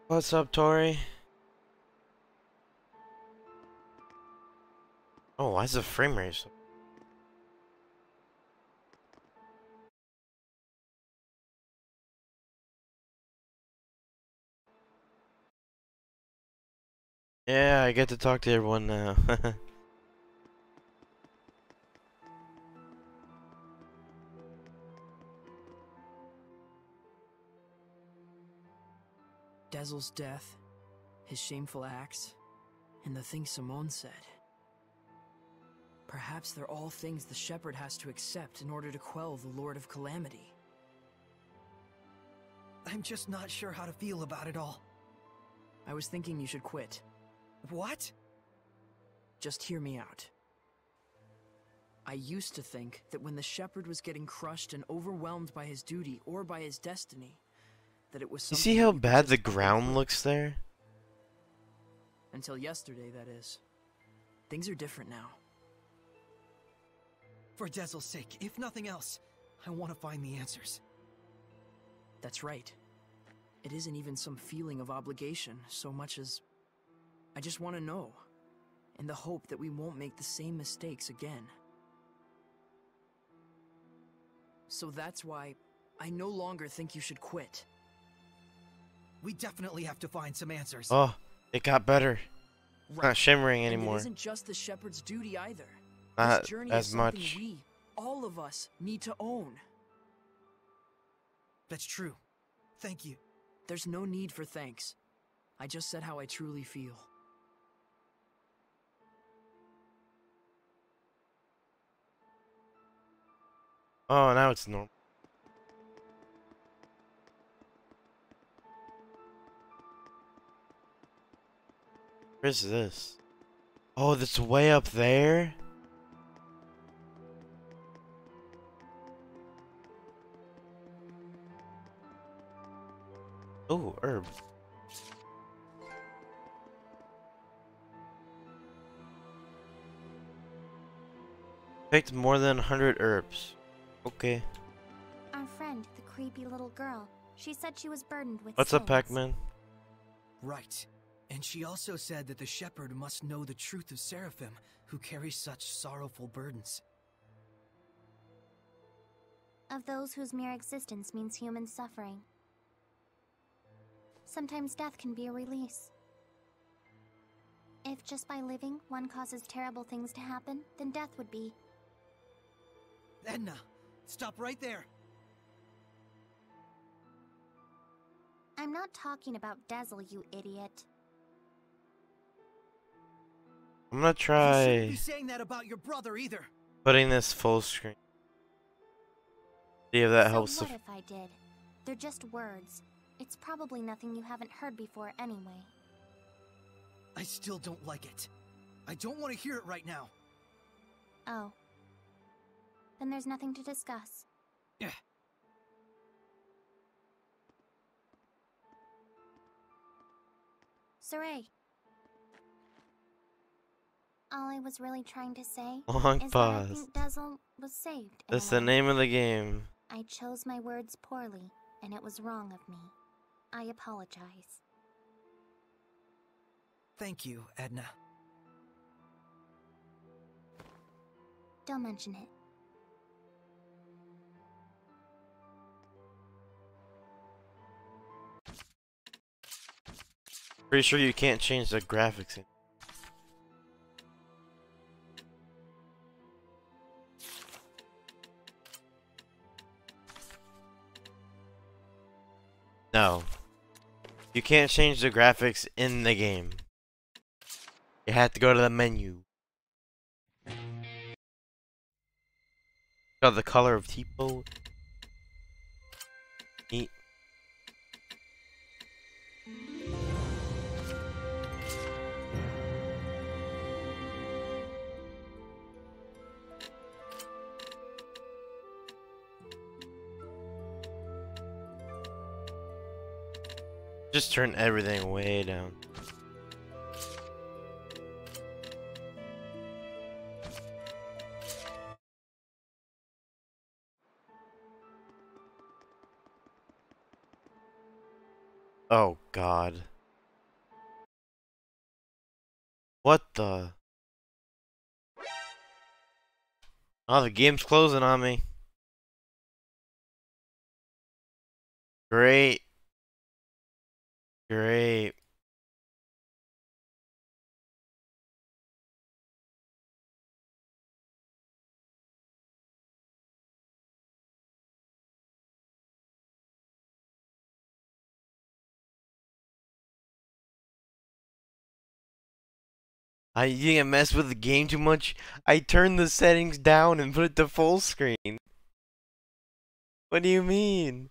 What's up, Tori? Oh, why is the frame rate so... Yeah, I get to talk to everyone now. Dazzle's death, his shameful acts, and the things Simone said. Perhaps they're all things the Shepherd has to accept in order to quell the Lord of Calamity. I'm just not sure how to feel about it all. I was thinking you should quit. What? Just hear me out. I used to think that when the Shepherd was getting crushed and overwhelmed by his duty or by his destiny, that it was You something see how we could bad just the up and ground quit. looks there? Until yesterday, that is. Things are different now. For Dazzle's sake, if nothing else, I want to find the answers. That's right. It isn't even some feeling of obligation so much as I just want to know, in the hope that we won't make the same mistakes again. So that's why I no longer think you should quit. We definitely have to find some answers. Oh, it got better. Right. Not shimmering And anymore. it isn't just the Shepherd's duty either. Not This journey as is something much. we, all of us, need to own. That's true. Thank you. There's no need for thanks. I just said how I truly feel. Oh, now it's normal. Where's this? Oh, that's way up there? Oh, herb. Picked more than 100 herbs. Okay. Our friend, the creepy little girl, she said she was burdened with What's up, sins. Pac-Man? Right. And she also said that the Shepherd must know the truth of Seraphim, who carry such sorrowful burdens. Of those whose mere existence means human suffering. Sometimes death can be a release. If just by living one causes terrible things to happen, then death would be. Edna, stop right there. I'm not talking about Dazzle, you idiot. I'm gonna You shouldn't try be saying that about your brother either. putting this full screen. See if that So helps. what if I did? They're just words. It's probably nothing you haven't heard before anyway. I still don't like it. I don't want to hear it right now. Oh. Then there's nothing to discuss. Yeah. Saray. All I was really trying to say Long is that I pause. think Dazzle was saved. in That's a the way. name of the game. I chose my words poorly, and it was wrong of me. I apologize. Thank you, Edna. Don't mention it. Pretty sure you can't change the graphics. No. You can't change the graphics in the game. You have to go to the menu. Got the color of Tipo. Neat. Just turn everything way down. Oh God. What the? Oh, the game's closing on me. Great. Great. You didn't mess with the game too much. I turned the settings down and put it to full screen. What do you mean?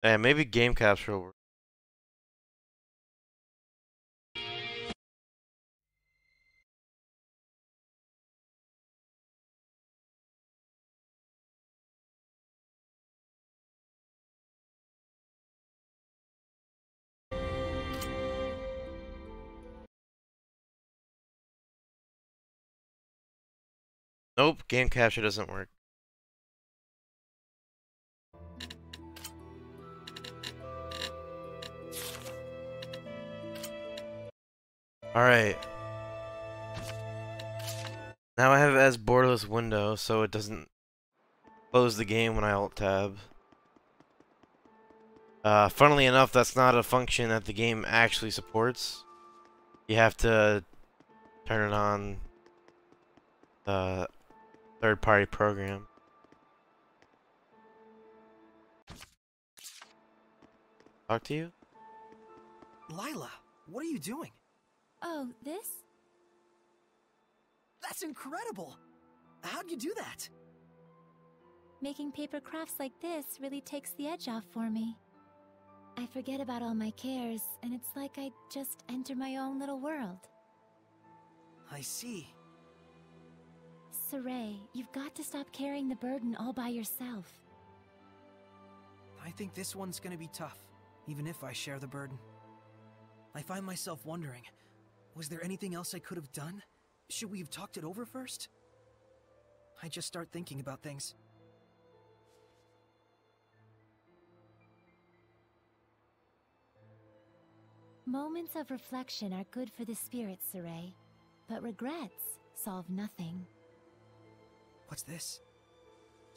Yeah, maybe game capture will work. Nope, game capture doesn't work. Alright. Now I have it as borderless window, so it doesn't close the game when I alt-tab. Funnily enough, that's not a function that the game actually supports. You have to turn it on the third-party program. Talk to you? Lila, what are you doing? Oh, this? That's incredible! How'd you do that? Making paper crafts like this really takes the edge off for me. I forget about all my cares, and it's like I just enter my own little world. I see. Saray, you've got to stop carrying the burden all by yourself. I think this one's gonna be tough, even if I share the burden. I find myself wondering, was there anything else I could have done? Should we have talked it over first? I just start thinking about things. Moments of reflection are good for the spirit, Saray, but regrets solve nothing. What's this?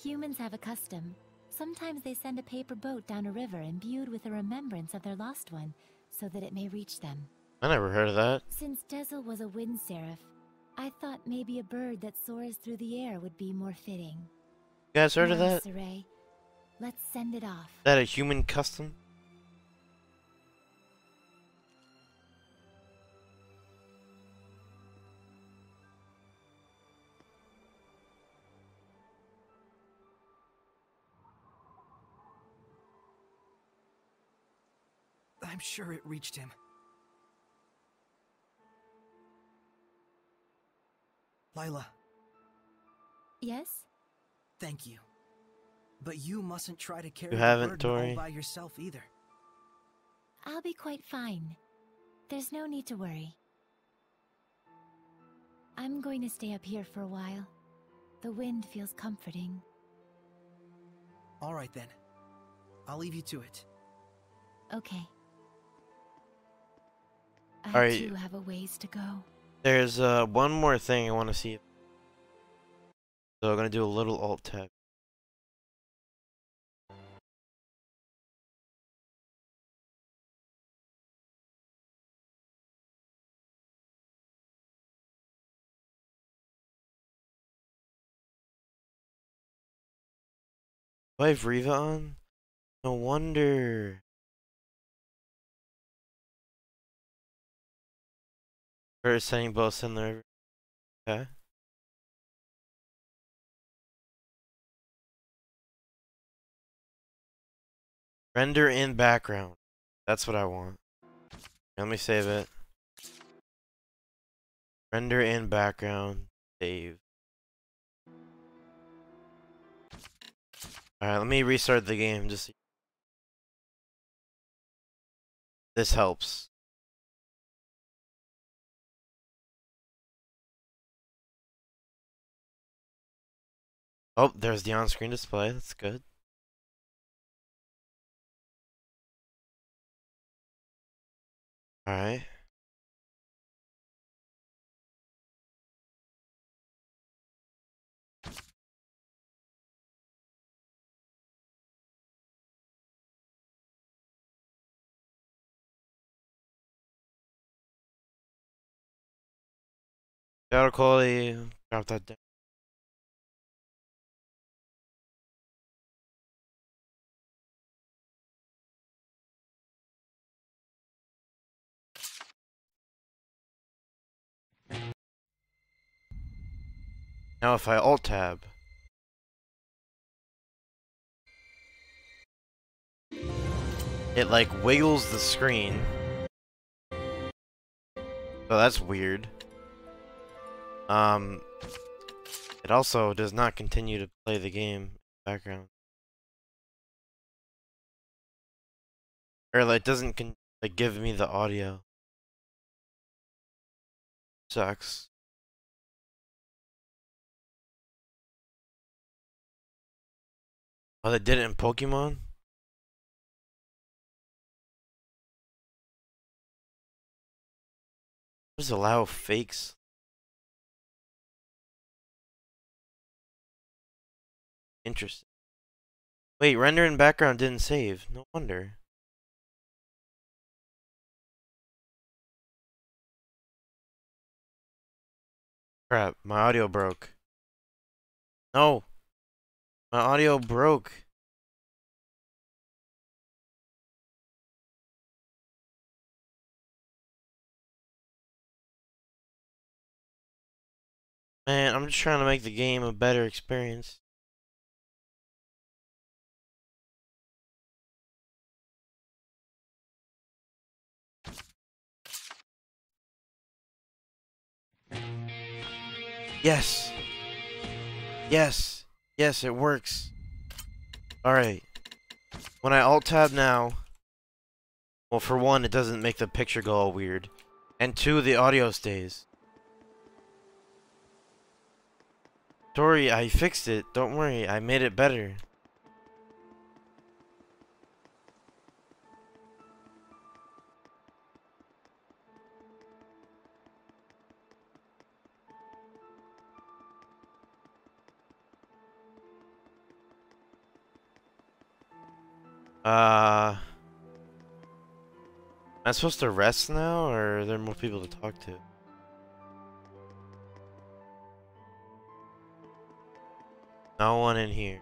Humans have a custom. Sometimes they send a paper boat down a river imbued with a remembrance of their lost one, so that it may reach them. I never heard of that. Since Dezel was a wind seraph, I thought maybe a bird that soars through the air would be more fitting. You guys heard of Now, that? Saray, let's send it off. Is that a human custom? I'm sure it reached him. Lila, Yes? thank you. But you mustn't try to carry You the haven't, burden all Tori. by yourself either. I'll be quite fine. There's no need to worry. I'm going to stay up here for a while. The wind feels comforting. All right then. I'll leave you to it. Okay. I Alright. too have a ways to go. There's one more thing I want to see. So I'm gonna do a little alt tab. Do I have Riva on? No wonder. Or setting both in there. Okay. Render in background. That's what I want. Let me save it. Render in background. Save. Alright, let me restart the game. Just this helps. Oh, there's the on-screen display. That's good. Alright. Auto quality, drop that down. Now if I alt tab, it like wiggles the screen. So that's weird. It also does not continue to play the game in the background. Or like doesn't like give me the audio. Sucks. Oh, they did it in Pokemon? Just allow fakes. Interesting. Wait, render in background didn't save. No wonder. Crap, my audio broke. No! My audio broke. Man, I'm just trying to make the game a better experience. Yes! Yes! Yes, it works. Alright. When I alt-tab now... Well, for one, it doesn't make the picture go all weird. And two, the audio stays. Sorry, I fixed it. Don't worry, I made it better. Am I supposed to rest now, or are there more people to talk to? No one in here.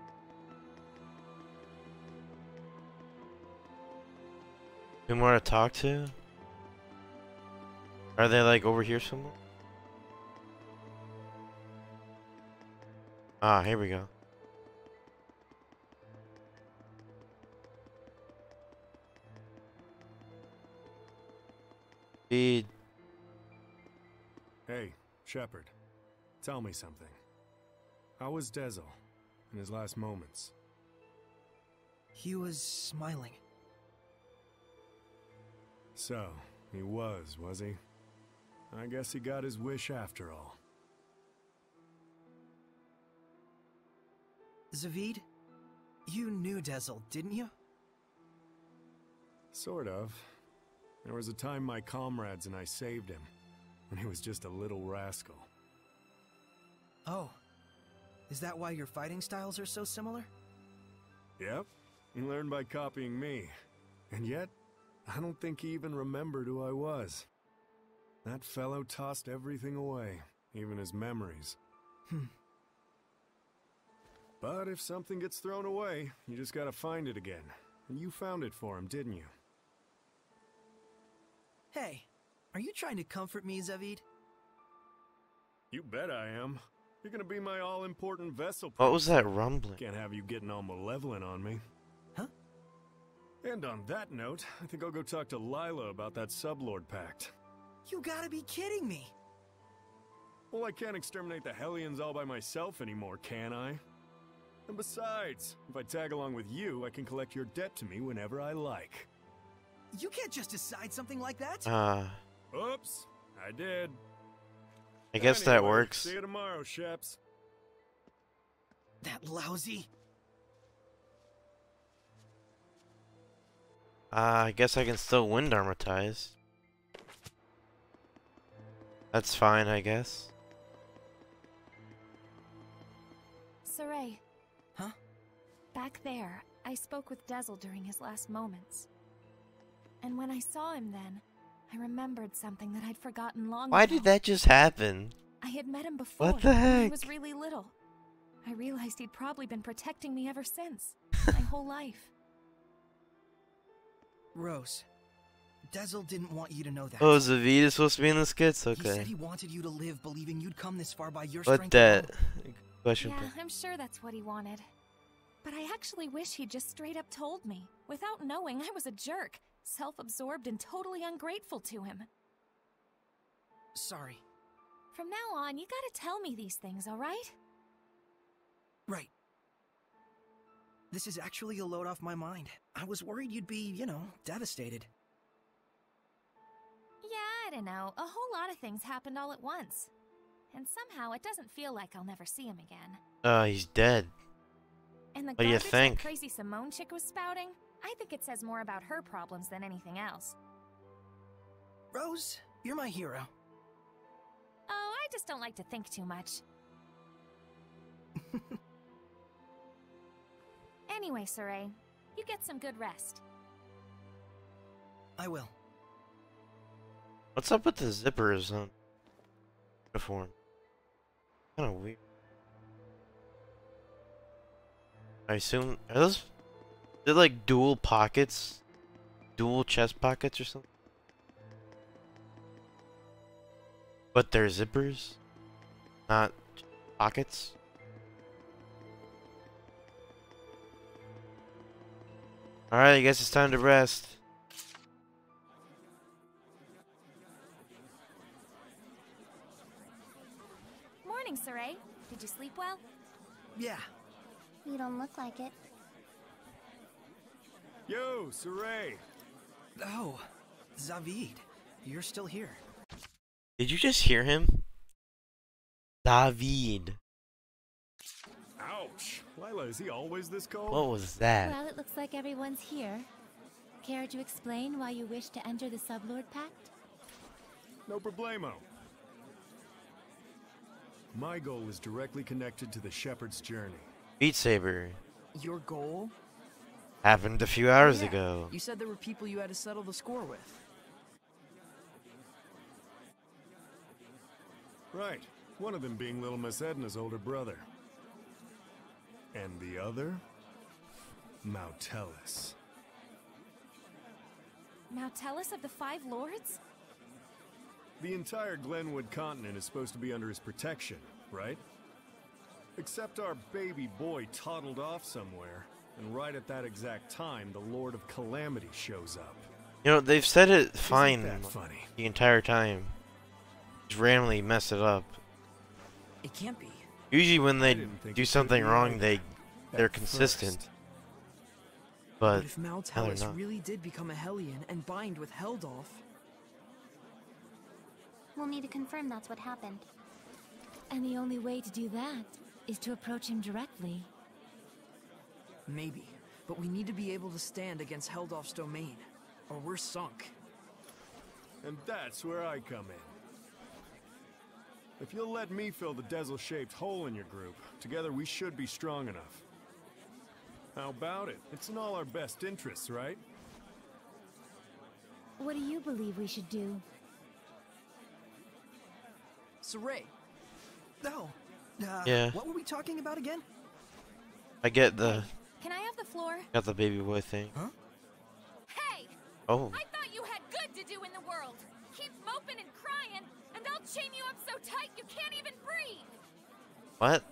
Who more to talk to? Are they like over here somewhere? Ah, here we go. Speed. Hey, Shepard. Tell me something. How was Dezel in his last moments? He was smiling. So, he was he? I guess he got his wish after all. Zaveid, you knew Dezel, didn't you? Sort of. There was a time my comrades and I saved him, when he was just a little rascal. Oh. Is that why your fighting styles are so similar? Yep. He learned by copying me. And yet, I don't think he even remembered who I was. That fellow tossed everything away, even his memories. But if something gets thrown away, you just gotta find it again. And you found it for him, didn't you? Hey, are you trying to comfort me, Zaveid? You bet I am. You're gonna be my all-important vessel. What was that rumbling? Can't have you getting all malevolent on me. Huh? And on that note, I think I'll go talk to Lila about that Sublord Pact. You gotta be kidding me! Well, I can't exterminate the Hellions all by myself anymore, can I? And besides, if I tag along with you, I can collect your debt to me whenever I like. You can't just decide something like that! Oops, I did. I guess that Anyway, works. See you tomorrow, Sheps. That lousy! I guess I can still wind armortize. That's fine, I guess. Saray. Huh? Back there, I spoke with Dezel during his last moments. And when I saw him then, I remembered something that I'd forgotten long Why ago. did that just happen? I had met him before. What the When I heck? was really little. I realized he'd probably been protecting me ever since. My whole life. Rose, Dezel didn't want you to know that. Oh, is Vegeta supposed to be in the skits? He said Okay. he wanted you to live believing you'd come this far by your What strength that? alone. Question. Yeah, I'm sure that's what he wanted. But I actually wish he'd just straight up told me. Without knowing, I was a jerk. Self-absorbed and totally ungrateful to him. Sorry. From now on, you gotta tell me these things, alright? Right. This is actually a load off my mind. I was worried you'd be, you know, devastated. Yeah, I don't know. A whole lot of things happened all at once. And somehow it doesn't feel like I'll never see him again. He's dead. And the What do you garbage think? that crazy Simone chick was spouting, I think it says more about her problems than anything else. Rose, you're my hero. Oh, I just don't like to think too much. Anyway, Saray, you get some good rest. I will. What's up with the zippers on uniform? Kind of weird. I assume are those? They're like dual pockets, dual chest pockets or something. But they're zippers, not pockets. Alright, I guess it's time to rest. Morning, Saray. Did you sleep well? Yeah. You don't look like it. Yo, Saray. Oh, Zavid, you're still here. Did you just hear him? David. Ouch. Lila, is he always this cold? What was that? Well, it looks like everyone's here. Care to explain why you wish to enter the Sublord Pact? No problemo. My goal is directly connected to the Shepherd's journey. Beat Saber. Your goal? Happened a few hours Yeah, ago. You said there were people you had to settle the score with. Right. One of them being little Miss Edna's older brother. And the other? Mautelis. Mautelis of the Five Lords? The entire Glenwood continent is supposed to be under his protection, right? Except our baby boy toddled off somewhere, and right at that exact time, the Lord of Calamity shows up. You know, they've said it Isn't fine that funny? the entire time. Just randomly mess it up. It can't be. Usually when I they didn't think do it could something be wrong, either. they're At consistent. first. But if now they're Mautelis not. really did become a Hellion and bind with Heldolf, We'll need to confirm that's what happened. And the only way to do that is to approach him directly. maybe. But we need to be able to stand against Heldolf's domain, or we're sunk. And that's where I come in. If you'll let me fill the Dezel-shaped hole in your group, together we should be strong enough. How about it? It's in all our best interests, right? What do you believe we should do? Saray, No. Yeah. What were we talking about again? I get the Can I have the floor? got the baby boy thing. Huh? Hey! Oh, I thought you had good to do in the world! Keep moping and crying, and I'll chain you up so tight you can't even breathe! what?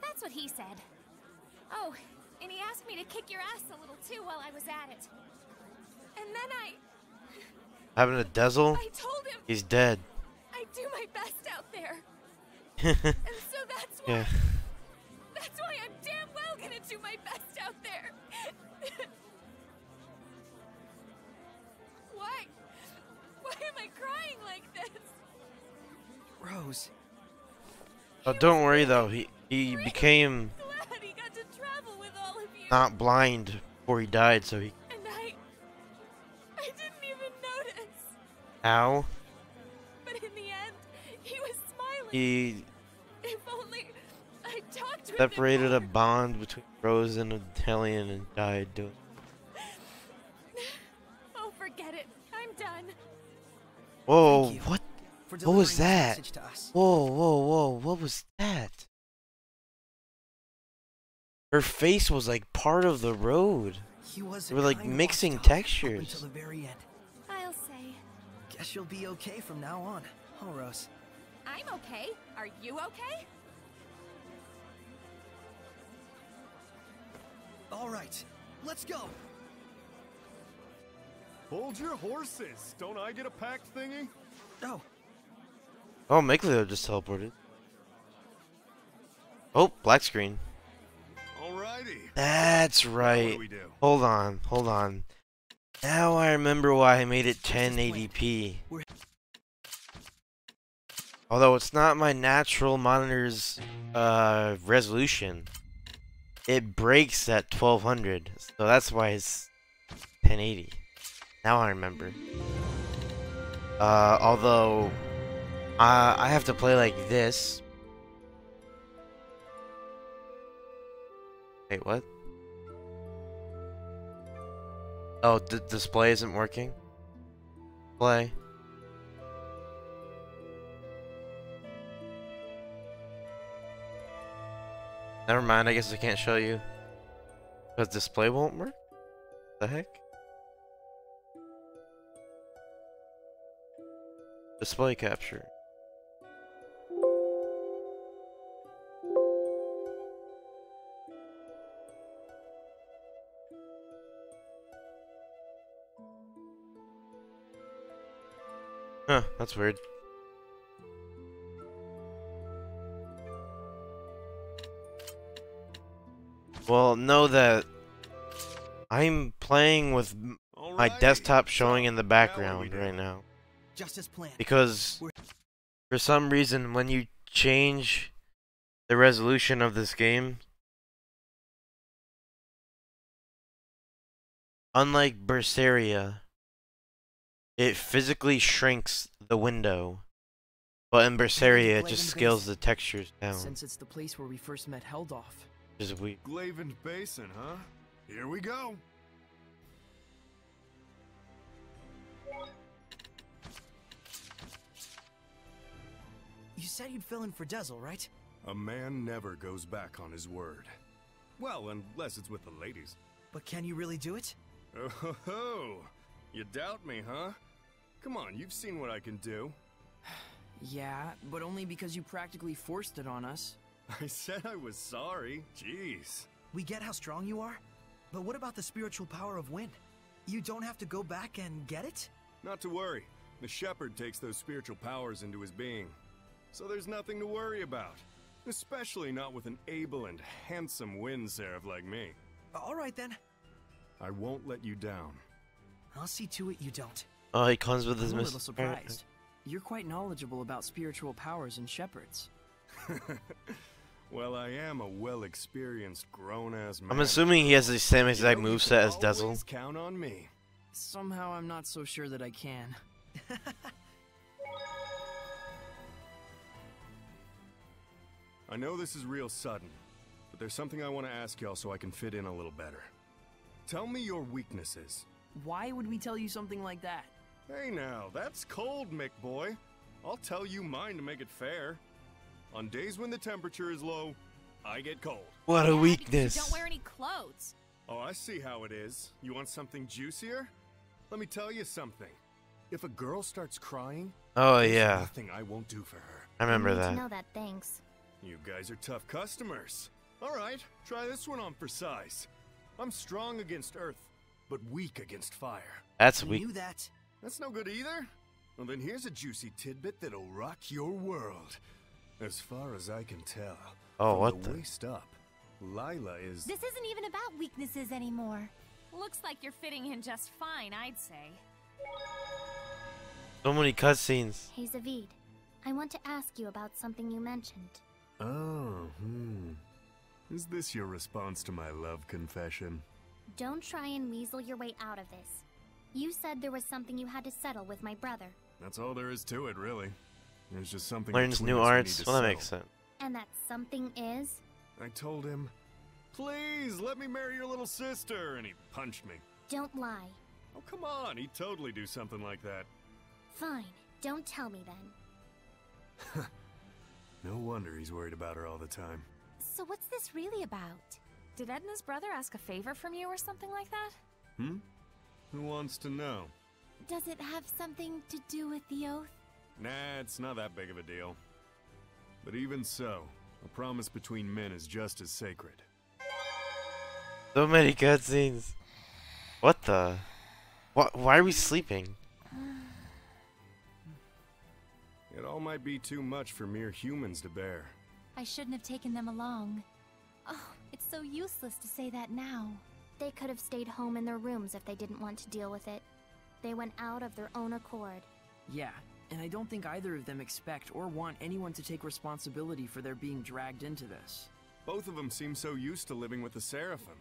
That's what he said. Oh, and he asked me to kick your ass a little too while I was at it. And then Happened to Dezel? I told him He's dead. I'd do my best out there. And so that's why... Yeah. That's why I'm damn well gonna do my best out there. Why? Why am I crying like this? Rose. Oh, don't worry though. He became Glad he got to travel with all of you. not blind before he died, so he. And I didn't even notice. Ow. He If only I talked with separated a him more. bond between Rose and Italian and died doing. Oh, forget it. I'm done. Whoa, Thank you what? for What was delivering this that? message to us. Whoa, what was that? Her face was like part of the road. He was They were like kind mixing watchdog textures. up until the very end. I'll say. Guess you'll be okay from now on, huh, Rose? I'm okay. Are you okay? All right, let's go. Hold your horses. Don't I get a pack thingy? Oh, Oh, Megaleo just teleported. Oh, black screen. Alrighty. That's What right. do we do? Hold on. Now I remember why I made it 1080p. Although it's not my natural monitor's resolution. It breaks at 1200, so that's why it's 1080. Now I remember. Although I have to play like this. Wait, what? Oh, the display isn't working? Play. Never mind, I guess I can't show you. Because display won't work? The heck? Display capture. Huh, that's weird. Well, know that I'm playing with my Alrighty. desktop showing So, in the now what do we background do? right now. just as planned. Because for some reason, when you change the resolution of this game, unlike Berseria, it physically shrinks the window. But in Berseria, it just scales the textures down. Since it's the place where we first met Heldolf. Which is weird. Glavin Basin, huh? Here we go. You said you'd fill in for Dezel, right? A man never goes back on his word. Well, unless it's with the ladies. But can you really do it? Oh ho ho! You doubt me, huh? Come on, you've seen what I can do. Yeah, but only because you practically forced it on us. I said I was sorry. Jeez. We get how strong you are, but what about the spiritual power of wind? You don't have to go back and get it? Not to worry. The shepherd takes those spiritual powers into his being. So there's nothing to worry about. Especially not with an able and handsome wind seraph like me. All right then. I won't let you down. I'll see to it you don't. Oh, he comes with his I'm a little miss. surprised. You're quite knowledgeable about spiritual powers and shepherds. Well, I am a well-experienced grown-ass man. I'm assuming he has the same exact You know, you moveset can as Dezel. always count on me. Somehow I'm not so sure that I can. I know this is real sudden, but there's something I want to ask y'all so I can fit in a little better. Tell me your weaknesses. Why would we tell you something like that? Hey now, that's cold, Mick boy. I'll tell you mine to make it fair. On days when the temperature is low, I get cold. What a Yeah, because weakness. you don't wear any clothes. Oh, I see how it is. You want something juicier? Let me tell you something. If a girl starts crying, Oh, there's yeah. nothing I won't do for her. I remember I need that. to know that, thanks. You guys are tough customers. All right, try this one on for size. I'm strong against earth, but weak against fire. That's We weak. knew that. That's no good either. Well, then here's a juicy tidbit that'll rock your world. As far as I can tell, Oh, from what the the? waist up, Lila is... This isn't even about weaknesses anymore. Looks like you're fitting in just fine, I'd say. So many cutscenes. Hey, Zavid. I want to ask you about something you mentioned. Oh, Is this your response to my love confession? Don't try and weasel your way out of this. You said there was something you had to settle with my brother. That's all there is to it, really. There's just something Learns between new us we need arts. to Well, that settle. makes sense. And that something is? I told him, please let me marry your little sister, and he punched me. Don't lie. Oh, come on, he'd totally do something like that. Fine, don't tell me then. No wonder he's worried about her all the time. So what's this really about? Did Edna's brother ask a favor from you or something like that? Who wants to know? Does it have something to do with the oath? Nah, it's not that big of a deal. But even so, a promise between men is just as sacred. So many cutscenes. What the? Why are we sleeping? It all might be too much for mere humans to bear. I shouldn't have taken them along. Oh, it's so useless to say that now. They could have stayed home in their rooms if they didn't want to deal with it. They went out of their own accord. Yeah, and I don't think either of them expect or want anyone to take responsibility for their being dragged into this. Both of them seem so used to living with the Seraphim.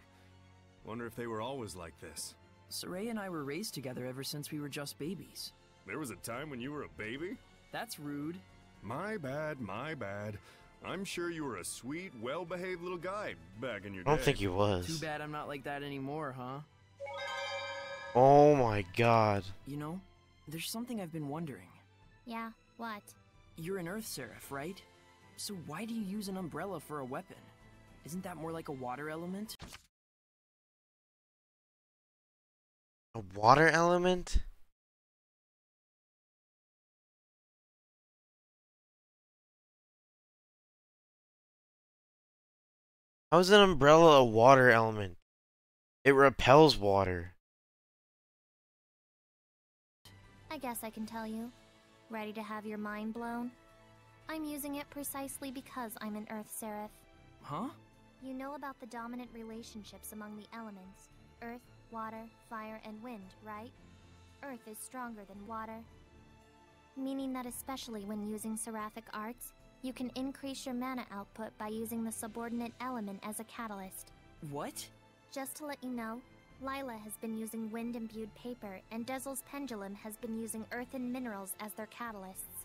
Wonder if they were always like this. Soraya and I were raised together ever since we were just babies. There was a time when you were a baby? That's rude. My bad, my bad. I'm sure you were a sweet, well-behaved little guy back in your I don't day. think he Too was. bad I'm not like that anymore, huh? Oh my god. You know, there's something I've been wondering. Yeah, what? You're an Earth Seraph, right? So why do you use an umbrella for a weapon? Isn't that more like a water element? A water element? How is an umbrella a water element? It repels water. I guess I can tell you. Ready to have your mind blown? I'm using it precisely because I'm an Earth Seraph. Huh? You know about the dominant relationships among the elements. Earth, water, fire, and wind, right? Earth is stronger than water. Meaning that especially when using seraphic arts, you can increase your mana output by using the subordinate element as a catalyst. What? Just to let you know, Lila has been using wind-imbued paper, and Dezel's pendulum has been using earth and minerals as their catalysts.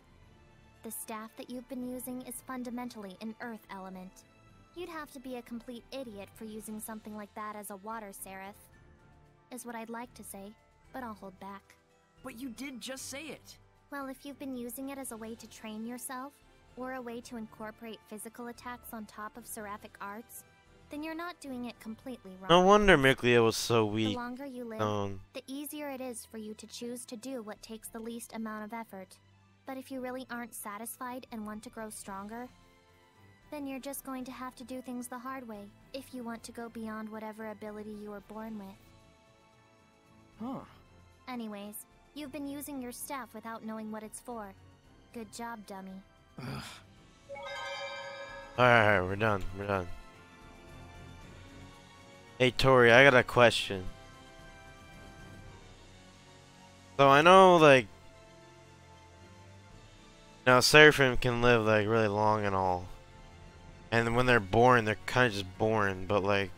The staff that you've been using is fundamentally an earth element. You'd have to be a complete idiot for using something like that as a water seraph, is what I'd like to say, but I'll hold back. But you did just say it! Well, if you've been using it as a way to train yourself, or a way to incorporate physical attacks on top of seraphic arts, then you're not doing it completely wrong. No wonder Miklia was so The weak. longer you live, the easier it is for you to choose to do what takes the least amount of effort. But if you really aren't satisfied and want to grow stronger, then you're just going to have to do things the hard way if you want to go beyond whatever ability you were born with. Huh. Anyways, you've been using your staff without knowing what it's for. Good job, dummy. Alright, we're done. We're done. Hey Tori, I got a question. So I know, like, now Seraphim can live like really long and all, and when they're born, they're kind of just born. But like,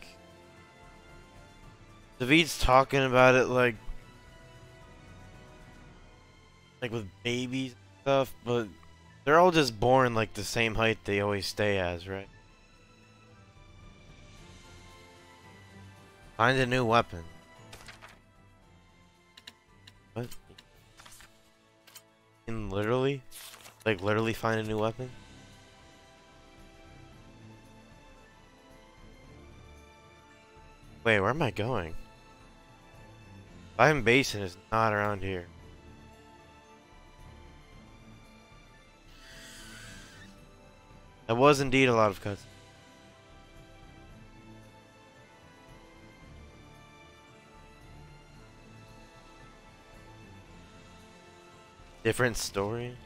David's talking about it like with babies and stuff, but they're all just born like the same height they always stay as, right? Find a new weapon. What? You can literally? Like literally find a new weapon? Wait, where am I going? Iron Basin is not around here. That was indeed a lot of cuts. Different story?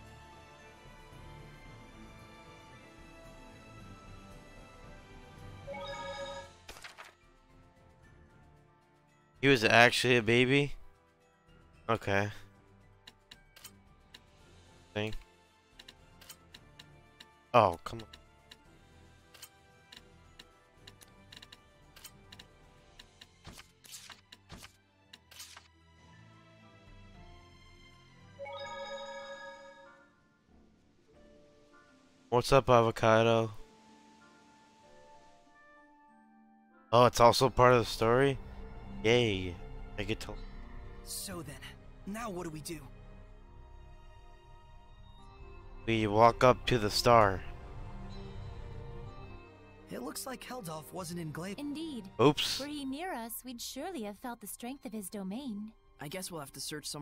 He was actually a baby? Okay. Thing. Oh, come on. What's up, avocado? Oh, it's also part of the story? Yay. I get to... So then, now what do we do? We walk up to the star. It looks like Heldolf wasn't in Glade. Indeed. Oops. Were he near us, we'd surely have felt the strength of his domain. I guess we'll have to search somewhere.